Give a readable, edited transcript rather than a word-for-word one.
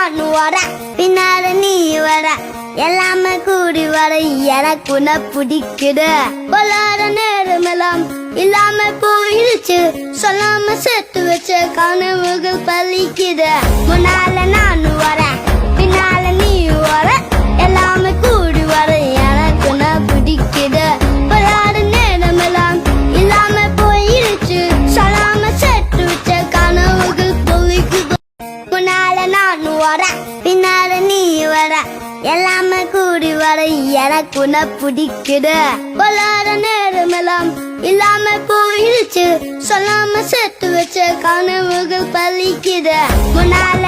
நான் வர பின்னால நீ வர எல்லாமே கூடி வர எனக்கு உன்னை பிடிக்குது பொல்லாத நேரமெல்லாம் இல்லாம போயிடுச்சு சொல்லாம சேர்த்து வச்ச கனவுகள் பலிக்குது முன்னால நான் வர பின்னால நீ வர எல்லாமே கூடி வர எனக்கு உன்னை பிடிக்குது பொல்லாத நேரமெல்லாம் இல்லாம போயிடுச்சு சொல்லாம சேர்த்து வச்ச கனவுகள் பலிக்குது முன்னால நான் வர பின்னால நீ வர எல்லாமே கூடி வர எனக்கு உன்னை பிடிக்குது பொல்லாத நேரமெல்லாம் இல்லாம போயிடுச்சு சொல்லாம சேர்த்து வச்ச கனவுகள் பலிக்குது முன்னால